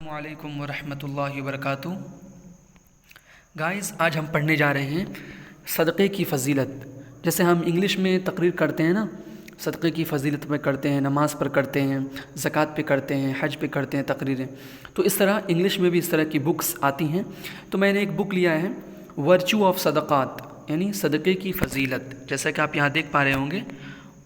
वालेकुम वरहमतुल्लाहि वबरकातुहू। गाइस, आज हम पढ़ने जा रहे हैं सदक़े की फ़जीलत। जैसे हम इंग्लिश में तकरीर करते हैं ना, सदक़े की फ़जीलत पे करते हैं, नमाज़ पर करते हैं, ज़कात पे करते हैं, हज पे करते हैं तकरीरें। तो इस तरह इंग्लिश में भी इस तरह की बुक्स आती हैं। तो मैंने एक बुक लिया है, वर्चू ऑफ सदक़ात, यानी सदक़े की फ़जीलत। जैसा कि आप यहाँ देख पा रहे होंगे,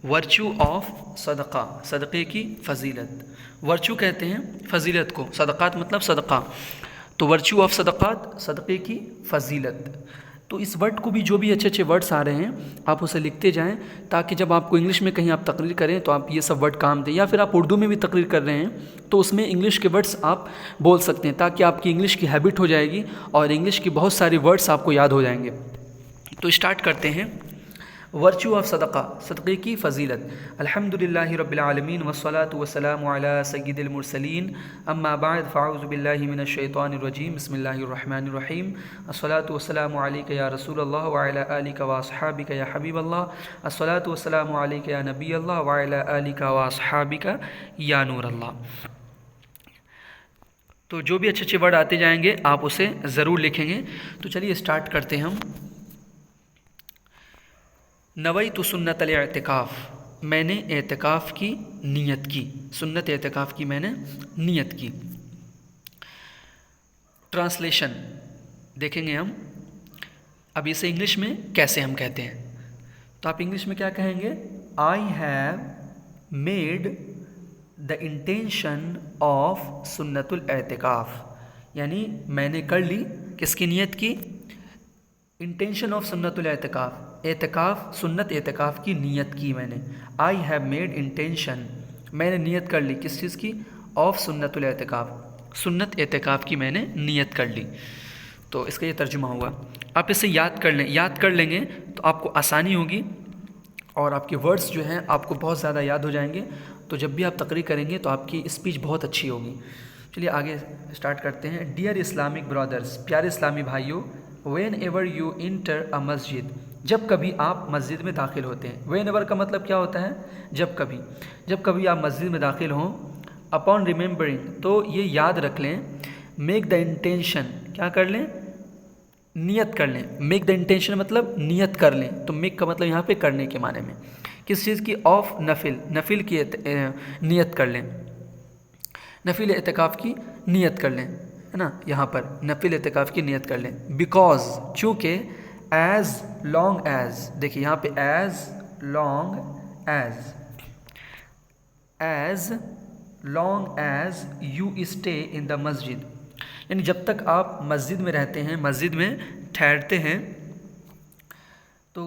वर्चू ऑफ सदक़ा, सदक़े की फ़जीलत। वर्चू कहते हैं फ़जीलत को, सदक़ात मतलब सदक़ा। तो वर्चू ऑफ सदक़ात, सदक़े की फ़जीलत। तो इस वर्ड को भी, जो भी अच्छे अच्छे वर्ड्स आ रहे हैं, आप उसे लिखते जाएं, ताकि जब आपको इंग्लिश में कहीं आप तकरीर करें तो आप ये सब वर्ड काम दें। या फिर आप उर्दू में भी तकरीर कर रहे हैं तो उसमें इंग्लिश के वर्ड्स आप बोल सकते हैं, ताकि आपकी इंग्लिश की हैबिट हो जाएगी और इंग्लिश की बहुत सारी वर्ड्स आपको याद हो जाएंगे। तो स्टार्ट करते हैं। वर्चू ऑफ सदक़ा, सदक़े की फ़जीलत। अल्हम्दुलिल्लाहि रब्बिल आलमीन वस्सलातु वस्सलामु अला सय्यिदिल मुरसलीन, अम्मा बाद फ़अऊज़ु बिल्लाहि मिनश शैतानिर रजीम, बिस्मिल्लाहिर रहमानिर रहीम। अस्सलातु वस्सलामु अलैका या रसूलल्लाह व अला आलिका व अस्हाबिका या हबीबल्लाह। अस्सलातु वस्सलामु अलैका या नबियल्लाह व अला आलिका व अस्हाबिका या नूरल्लाह। तो जो भी अच्छे अच्छे वर्ड आते जाएंगे आप उसे ज़रूर लिखेंगे। तो चलिए स्टार्ट करते हैं हम। नवैतु सुन्नतल एतिकाफ़, मैंने एतिकाफ़ की नीयत की। सुन्नत एतिकाफ़ की मैंने नीयत की। ट्रांसलेशन देखेंगे हम। अब इसे इंग्लिश में कैसे हम कहते हैं, तो आप इंग्लिश में क्या कहेंगे? I have made the intention of सुन्नतुल एतिकाफ़, यानी मैंने कर ली, किसकी नीयत की? इंटेंशन ऑफ सुन्नतुल एतिकाफ़, एतिकाफ़, सुन्नत एतिकाफ़ की नीयत की मैंने। आई हैव मेड इंटेंशन, मैंने नीयत कर ली, किस चीज़ की? ऑफ सुन्नतुल एतिकाफ़, सुन्नत एतिकाफ़ की मैंने नीयत कर ली। तो इसका ये तर्जुमा हुआ। आप इसे याद कर लें, याद कर लेंगे तो आपको आसानी होगी और आपके वर्ड्स जो हैं आपको बहुत ज़्यादा याद हो जाएंगे। तो जब भी आप तकरीर करेंगे तो आपकी स्पीच बहुत अच्छी होगी। चलिए आगे स्टार्ट करते हैं। डियर इस्लामिक ब्रदर्स, प्यारे इस्लामी भाइयों, वेन एवर यू इंटर अ मस्जिद, जब कभी आप मस्जिद में दाखिल होते हैं। वेन एवर का मतलब क्या होता है? जब कभी। जब कभी आप मस्जिद में दाखिल हों, अपॉन रिमेंबरिंग, तो ये याद रख लें, मेक द इंटेंशन, क्या कर लें? नियत कर लें। मेक द इंटेंशन मतलब नियत कर लें। तो मेक का मतलब यहाँ पे करने के माने में, किस चीज़ की? ऑफ नफिल, नफिल की नियत कर लें, नफिल एतिकाफ़ की नियत कर लें, है ना। यहाँ पर नफिल एतिकाफ़ की नियत कर लें। बिकॉज, चूँकि, एज़ लॉन्ग एज़, देखिए यहाँ पे as long as long as you stay in the मस्जिद, यानी जब तक आप मस्जिद में रहते हैं, मस्जिद में ठहरते हैं, तो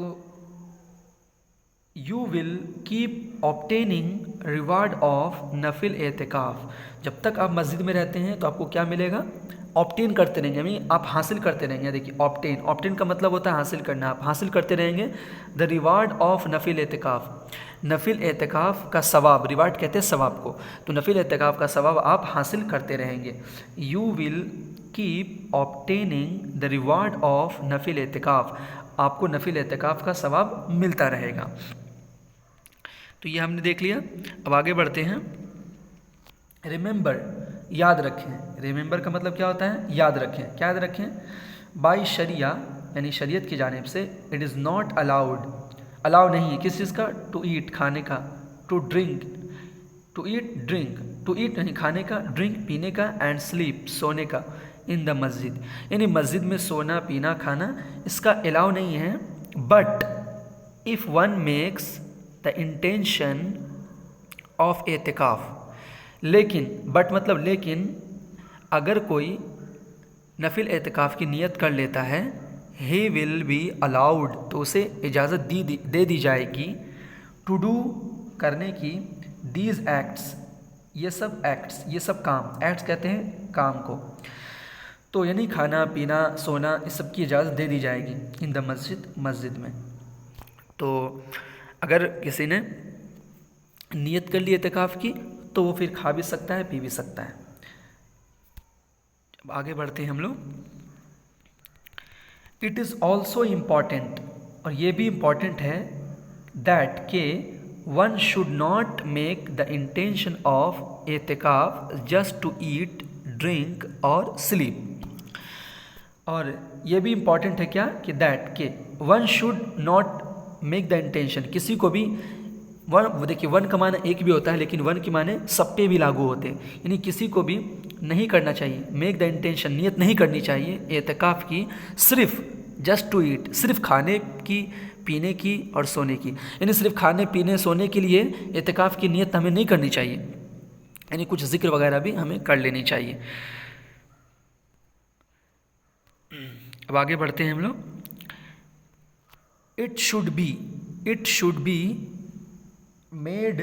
you will keep obtaining reward of नफिल एतिकाफ़, जब तक आप मस्जिद में रहते हैं तो आपको क्या मिलेगा? ऑब्टेन करते रहेंगे, यानी आप हासिल करते रहेंगे। देखिए ऑब्टेन, ऑब्टेन का मतलब होता है हासिल करना। आप हासिल करते रहेंगे द रिवार्ड ऑफ नफिल एतिकाफ़, नफिल एतिकाफ़ का सवाब, रिवार्ड कहते हैं सवाब को, तो नफिल एतिकाफ़ का सवाब आप हासिल करते रहेंगे। You will keep obtaining the reward of नफिल एतिकाफ़, आपको नफिल एतिकाफ़ का सवाब मिलता रहेगा। तो ये हमने देख लिया। अब आगे बढ़ते हैं। रिमेंबर, याद रखें। रिमेंबर का मतलब क्या होता है? याद रखें। क्या याद रखें? बाई शरिया, यानी शरीयत की जानिब से, it is not allowed, allow नहीं है, किस चीज़ का? टू ईट, खाने का, to drink, to eat drink, to eat यानी खाने का, ड्रिंक पीने का, एंड स्लीप सोने का, इन द मस्जिद, यानी मस्जिद में सोना पीना खाना इसका अलाउ नहीं है। But if one makes the intention of एतिकाफ़, लेकिन, बट मतलब लेकिन, अगर कोई नफिल एतिकाफ़ की नियत कर लेता है, ही विल बी अलाउड, तो उसे इजाज़त दे दी जाएगी, टू डू, करने की, दीज एक्ट्स, ये सब एक्ट्स, ये सब काम, एक्ट्स कहते हैं काम को, तो यानी खाना पीना सोना इस सब की इजाज़त दे दी जाएगी इन द मस्जिद, मस्जिद में। तो अगर किसी ने नियत कर ली एतिकाफ़ की तो वो फिर खा भी सकता है, पी भी सकता है। अब आगे बढ़ते हैं हम लोग। इट इज़ ऑल्सो इम्पॉर्टेंट, और ये भी इम्पॉर्टेंट है, दैट के one should not make the intention of एतिकाफ जस्ट टू ईट, ड्रिंक और स्लीप। और ये भी इम्पॉर्टेंट है क्या कि दैट के one should not make the intention, किसी को भी वन, देखिए वन का माने एक भी होता है लेकिन वन के माने सब पे भी लागू होते हैं, यानी किसी को भी नहीं करना चाहिए, मेक द इंटेंशन, नियत नहीं करनी चाहिए एतकाफ़ की सिर्फ जस्ट टू ईट, सिर्फ खाने की, पीने की और सोने की, यानी सिर्फ खाने पीने सोने के लिए एतकाफ़ की नियत हमें नहीं करनी चाहिए, यानी कुछ जिक्र वगैरह भी हमें कर लेनी चाहिए। अब आगे बढ़ते हैं हम लोग। It should be made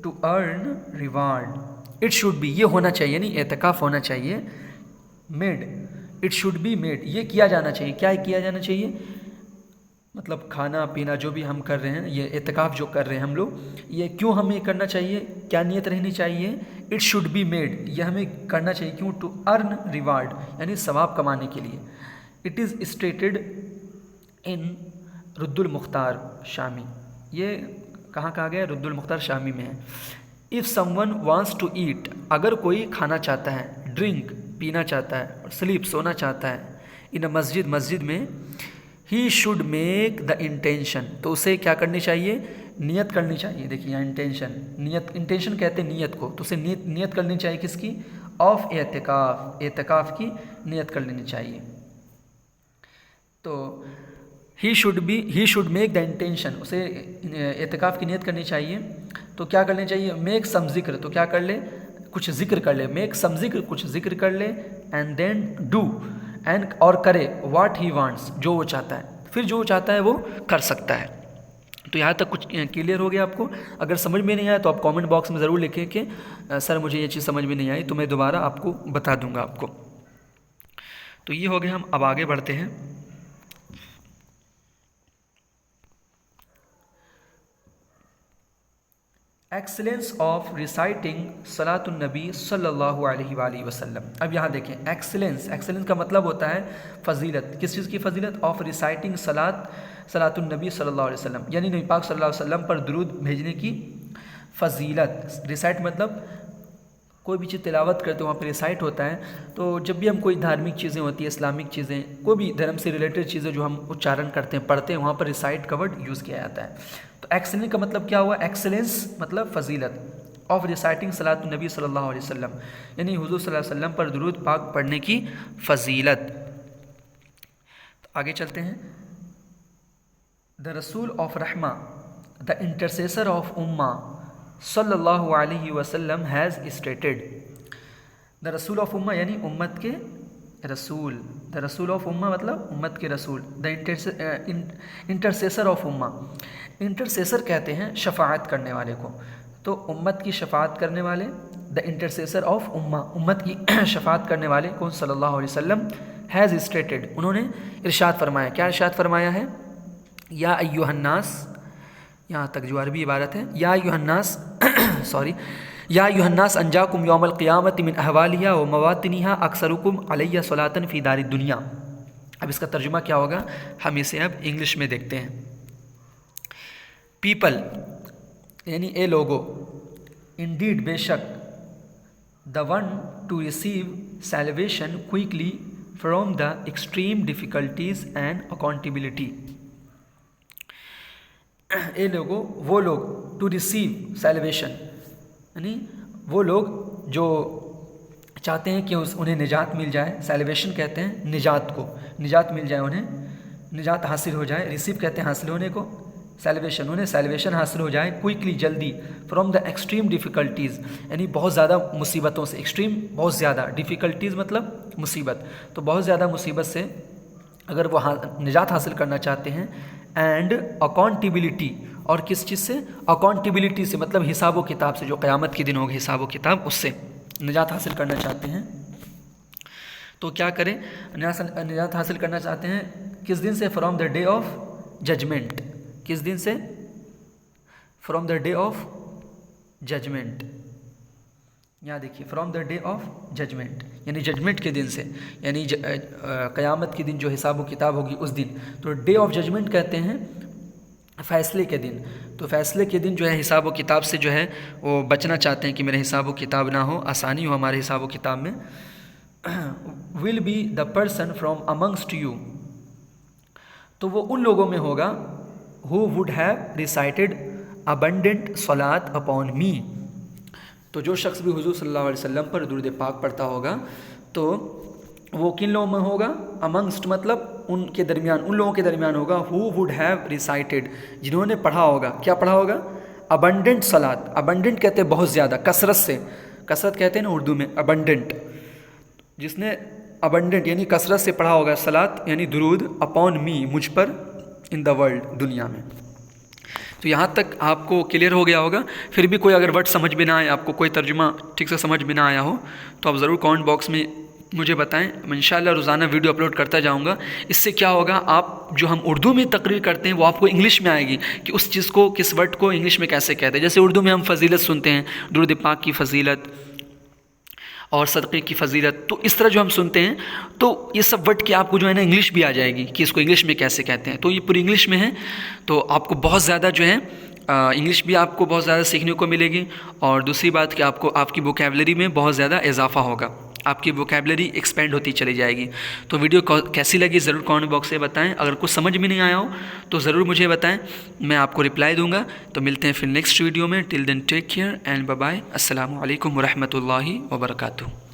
to earn reward. It should be, ये होना चाहिए, यानी एतकाफ़ होना चाहिए। Made, it should be made, ये किया जाना चाहिए। क्या किया जाना चाहिए? मतलब खाना पीना जो भी हम कर रहे हैं, ये एतकाफ़ जो कर रहे हैं हम लोग, ये क्यों हमें करना चाहिए, क्या नियत रहनी चाहिए? इट शुड बी मेड, ये हमें करना चाहिए क्यों? टू अर्न रिवार्ड, यानी सवाब कमाने के लिए। इट इज़ स्टेटेड इन रुद्दुल मुख्तार शामी, ये कहाँ कहा गया? रुद्दुल मुख्तार शामी में है। If someone wants to eat, अगर कोई खाना चाहता है, ड्रिंक पीना चाहता है, और स्लीप सोना चाहता है, इन अ मस्जिद, मस्जिद में, he should make the intention, तो उसे क्या करनी चाहिए? नियत करनी चाहिए। देखिए यहाँ इंटेंशन, नियत, इंटेंशन कहते हैं नियत को, तो उसे नियत करनी चाहिए किसकी? ऑफ एतकाफ़, एतकाफ़ की नियत कर लेनी चाहिए। तो he should make the intention, उसे एतकाफ़ की नियत करनी चाहिए। तो क्या करनी चाहिए? मेक सम जिक्र, तो क्या कर ले? कुछ जिक्र कर ले। मेक सम जिक्र, कुछ जिक्र कर ले। एंड देन डू, एंड और करे, व्हाट ही वांट्स, जो वो चाहता है, फिर जो वो चाहता है वो कर सकता है। तो यहाँ तक कुछ क्लियर हो गया आपको? अगर समझ में नहीं आया तो आप कमेंट बॉक्स में ज़रूर लिखें कि सर मुझे ये चीज़ समझ में नहीं आई, तो मैं दोबारा आपको बता दूंगा आपको। तो ये हो गया, हम अब आगे बढ़ते हैं। एक्सीलेंस ऑफ रिसाइटिंग सलातुन नबी सल्लल्लाहु अलैहि वसल्लम। अब यहाँ देखें, एक्सीलेंस, एक्सीलेंस का मतलब होता है फ़जीलत। किस चीज़ की फ़जीलत? ऑफ रिसाइटिंग सलातुन नबी सल्लल्लाहु अलैहि वसल्लम, यानी नबी पाक सल्लल्लाहु अलैहि वसल्लम पर दुरूद भेजने की फ़जीलत। रिसाइट मतलब कोई भी चीज़ तिलावत करते हो वहाँ पर रिसाइट होता है। तो जब भी हम कोई धार्मिक चीज़ें होती है, इस्लामिक चीज़ें, कोई भी धर्म से रिलेटेड चीज़ें जो हम उच्चारण करते हैं, पढ़ते हैं, वहाँ पर रिसाइट का वर्ड यूज़ किया जाता है। तो एक्सीलेंस का मतलब क्या हुआ? एक्सीलेंस मतलब फ़जीलत ऑफ रिसाइटिंग सलातुन नबी सल्लल्लाहु अलैहि वसल्लम, यानी हुज़ूर सल्लल्लाहु अलैहि वसल्लम पर दुरूद पाक पढ़ने की फ़जीलत। तो आगे चलते हैं। द रसूल ऑफ रहमा, द इंटरसेसर ऑफ उम्मा सल्लल्लाहु अलैहि वसल्लम हैज़ स्टेटेड। द रसूल ऑफ उम्मा यानी उम्मत के रसूल, द रसूल ऑफ उम्मा मतलब उम्मत के रसूल। द इंटरसेसर ऑफ उम्मा, इंटरसेसर कहते हैं शफाअत करने वाले को, तो उम्मत की शफाअत करने वाले, द इंटरसेसर ऑफ उम्मा, उम्मत की शफाअत करने वाले कौन? सल्लल्लाहु अलैहि वसल्लम हैज़ स्टेटेड, उन्होंने इरशाद फरमाया। क्या इरशाद फरमाया है? या अय्युहन्नास, यहाँ तक जो अरबी इबारत है, या अय्युहन्नास सॉरी, या अय्युहन्नास अंजाकुम यौमल क़ियामति मिन अहवालिहा व मवातिनिहा अक्सरुकुम अलैया सलातन फ़ी दारिद दुनिया। अब इसका तर्जुमा क्या होगा, हम इसे अब इंग्लिश में देखते हैं। पीपल यानी ए लोगो, इंडीड बेशक, the one to receive salvation quickly from the extreme difficulties and accountability. ए लोगो, वो लोग, टू रिसीव सैल्वेशन यानी वो लोग जो चाहते हैं कि उन्हें निजात मिल जाए। सैल्वेशन कहते हैं निजात को, निजात मिल जाए, उन्हें निजात हासिल हो जाए। रिसीव कहते हैं हासिल होने को, सैल्वेशन, उन्हें सैल्वेशन हासिल हो जाए क्विकली, जल्दी, फ्रॉम द एक्सट्रीम डिफ़िकल्टीज़ यानी बहुत ज़्यादा मुसीबतों से। एक्सट्रीम बहुत ज़्यादा, डिफ़िकल्टीज़ मतलब मुसीबत, तो बहुत ज़्यादा मुसीबत से अगर वो निजात हासिल करना चाहते हैं। एंड अकाउंटेबिलिटी, और किस चीज़ से? अकाउंटेबिलिटी से, मतलब हिसाब व किताब से, जो क़यामत के दिन होगी हिसाब व किताब, उससे निजात हासिल करना चाहते हैं। तो क्या करें? निजात हासिल करना चाहते हैं किस दिन से? From the day of judgement. किस दिन से? From the day of judgement. यहाँ देखिए, from the day of judgement यानी जजमेंट के दिन से, यानी क़यामत के दिन जो हिसाब व किताब होगी उस दिन। तो डे ऑफ जजमेंट कहते हैं फ़ैसले के दिन। तो फ़ैसले के दिन जो है हिसाब व किताब से जो है वो बचना चाहते हैं कि मेरे हिसाब व किताब ना हो, आसानी हो हमारे हिसाब व किताब में। Will be the person from amongst you, तो वो उन लोगों में होगा who would have recited abundant Salat upon मी, तो जो शख्स भी हुजूर सल्लल्लाहु अलैहि वसल्लम पर दुरूद पाक पढ़ता होगा तो वो किन लोगों में होगा, अमंगस्ट मतलब उनके दरमियान, उन लोगों के दरमियान होगा हु वुड हैव रिसाइटेड, जिन्होंने पढ़ा होगा, क्या पढ़ा होगा, अबंडेंट सलात, अबंडेंट कहते हैं बहुत ज़्यादा, कसरत से, कसरत कहते हैं ना उर्दू में, अबंडेंट, जिसने अबंडेंट यानी कसरत से पढ़ा होगा सलात यानी दुरूद अपॉन मी, मुझ पर, इन द वर्ल्ड, दुनिया में। तो यहाँ तक आपको क्लियर हो गया होगा। फिर भी कोई अगर वर्ड समझ में ना आए, आपको कोई तर्जुमा ठीक से समझ में ना आया हो तो आप ज़रूर कमेंट बॉक्स में मुझे बताएं। मैं इंशाल्लाह रोज़ाना वीडियो अपलोड करता जाऊँगा। इससे क्या होगा, आप जो हम उर्दू में तकरीर करते हैं वो आपको इंग्लिश में आएगी कि उस चीज़ को, किस वर्ड को इंग्लिश में कैसे कहते हैं। जैसे उर्दू में हम फ़जीलत सुनते हैं, दुरूद पाक की फ़जीलत और सदक़े की फ़जीलत, तो इस तरह जो हम सुनते हैं तो ये सब वर्ड की आपको जो है ना इंग्लिश भी आ जाएगी कि इसको इंग्लिश में कैसे कहते हैं। तो ये पूरी इंग्लिश में है, तो आपको बहुत ज़्यादा जो है इंग्लिश भी आपको बहुत ज़्यादा सीखने को मिलेगी। और दूसरी बात कि आपको आपकी वोकैबुलरी में बहुत ज़्यादा इजाफा होगा, आपकी वोकैबुलरी एक्सपेंड होती चली जाएगी। तो वीडियो कैसी लगी ज़रूर कमेंट बॉक्स में बताएं। अगर कुछ समझ में नहीं आया हो तो ज़रूर मुझे बताएं, मैं आपको रिप्लाई दूंगा। तो मिलते हैं फिर नेक्स्ट वीडियो में। Till then take care and bye bye. अस्सलामु अलैकुम व रहमतुल्लाहि व बरकातुहू।